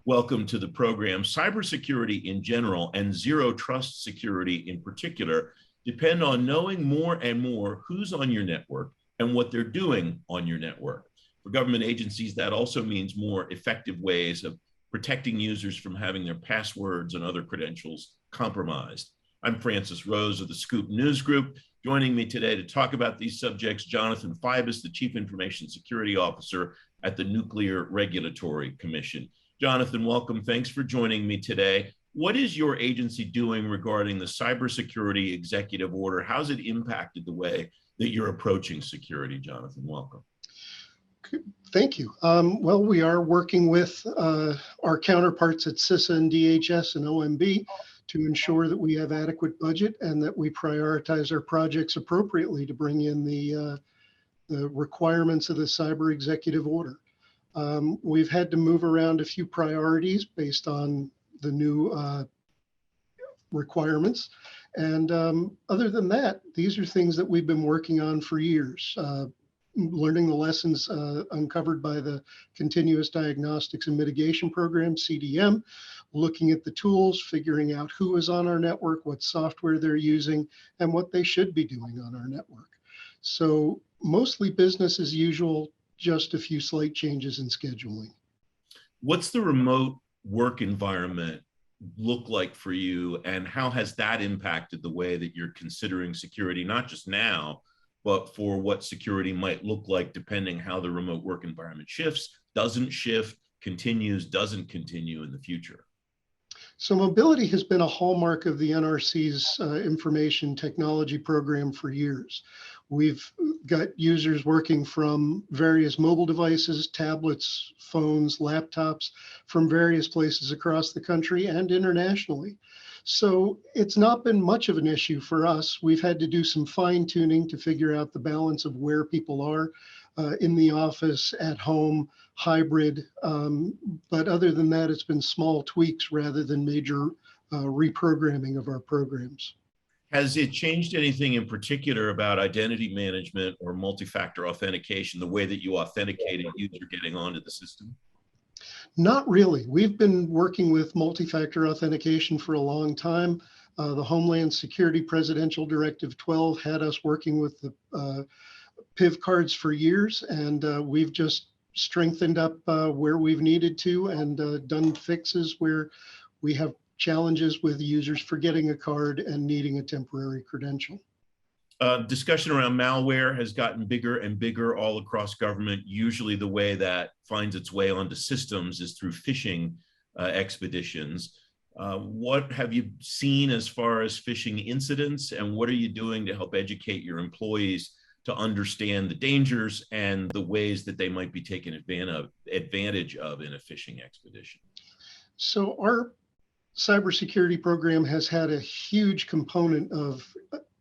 Welcome to the program. Cybersecurity in general and zero trust security in particular depend on knowing more and more who's on your network and what they're doing on your network. For government agencies, that also means more effective ways of protecting users from having their passwords and other credentials compromised. I'm Francis Rose of the Scoop News Group. Joining me today to talk about these subjects, Jonathan Feibus, the Chief Information Security Officer at the Nuclear Regulatory Commission. Jonathan, welcome. Thanks for joining me today. What is your agency doing regarding the Cybersecurity Executive Order? How's it impacted the way that you're approaching security, Jonathan? Welcome. Thank you. Well, we are working with our counterparts at CISA and DHS and OMB to ensure that we have adequate budget and that we prioritize our projects appropriately to bring in the requirements of the Cyber Executive Order. We've had to move around a few priorities based on the new requirements. And other than that, these are things that we've been working on for years. Learning the lessons uncovered by the Continuous Diagnostics and Mitigation Program, CDM, looking at the tools, figuring out who is on our network, what software they're using, and what they should be doing on our network. So mostly business as usual, just a few slight changes in scheduling. What's the remote work environment look like for you, and how has that impacted the way that you're considering security, not just now, but for what security might look like depending how the remote work environment shifts, doesn't shift, continues, doesn't continue in the future? So mobility has been a hallmark of the NRC's information technology program for years. We've got users working from various mobile devices, tablets, phones, laptops, from various places across the country and internationally. So it's not been much of an issue for us. We've had to do some fine tuning to figure out the balance of where people are in the office, at home, hybrid. But other than that, it's been small tweaks rather than major reprogramming of our programs. Has it changed anything in particular about identity management or multi-factor authentication, the way that you authenticate a user getting onto the system? Not really. We've been working with multi-factor authentication for a long time. The Homeland Security Presidential Directive 12 had us working with the PIV cards for years, and we've just strengthened up where we've needed to and done fixes where we have challenges with users forgetting a card and needing a temporary credential. Discussion around malware has gotten bigger and bigger all across government. Usually the way that finds its way onto systems is through phishing expeditions. What have you seen as far as phishing incidents, and what are you doing to help educate your employees to understand the dangers and the ways that they might be taken advantage of in a phishing expedition? So our cybersecurity program has had a huge component of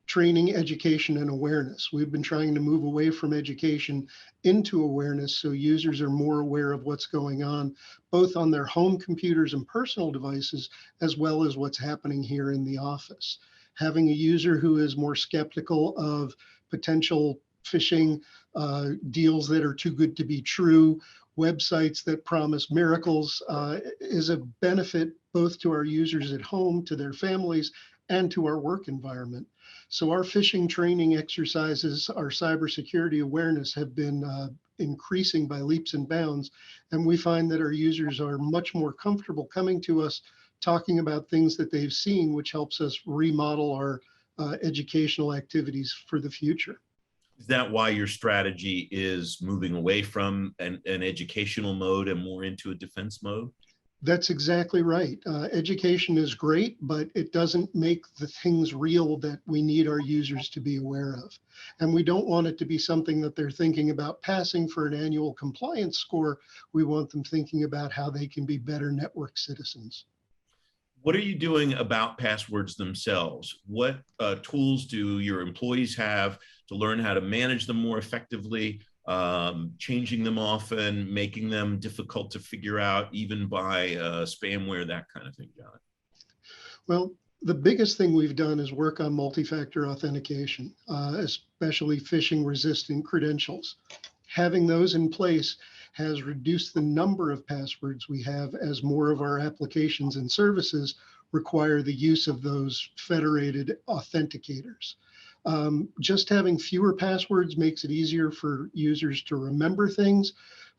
training, education, and awareness. We've been trying to move away from education into awareness so users are more aware of what's going on, both on their home computers and personal devices, as well as what's happening here in the office. Having a user who is more skeptical of potential phishing, deals that are too good to be true, websites that promise miracles is a benefit both to our users at home, to their families, and to our work environment. So our phishing training exercises, our cybersecurity awareness have been increasing by leaps and bounds. And we find that our users are much more comfortable coming to us, talking about things that they've seen, which helps us remodel our educational activities for the future. Is that why your strategy is moving away from an educational mode and more into a defense mode? That's exactly right. Education is great, but it doesn't make the things real that we need our users to be aware of. And we don't want it to be something that they're thinking about passing for an annual compliance score. We want them thinking about how they can be better network citizens. What are you doing about passwords themselves? What tools do your employees have to learn how to manage them more effectively? Changing them often, making them difficult to figure out, even by spamware, that kind of thing, John? Well, the biggest thing we've done is work on multi-factor authentication, especially phishing resistant credentials. Having those in place has reduced the number of passwords we have as more of our applications and services require the use of those federated authenticators. Just having fewer passwords makes it easier for users to remember things,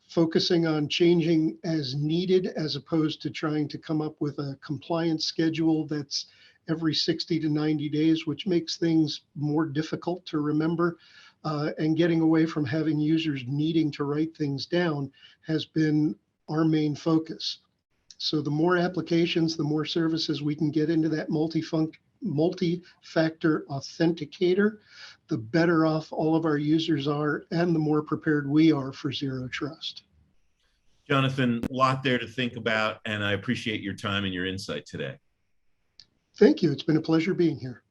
focusing on changing as needed as opposed to trying to come up with a compliance schedule that's every 60 to 90 days, which makes things more difficult to remember. And getting away from having users needing to write things down has been our main focus. So the more applications, the more services we can get into that multi-factor authenticator, the better off all of our users are and the more prepared we are for zero trust. Jonathan, a lot there to think about, and I appreciate your time and your insight today. Thank you. It's been a pleasure being here.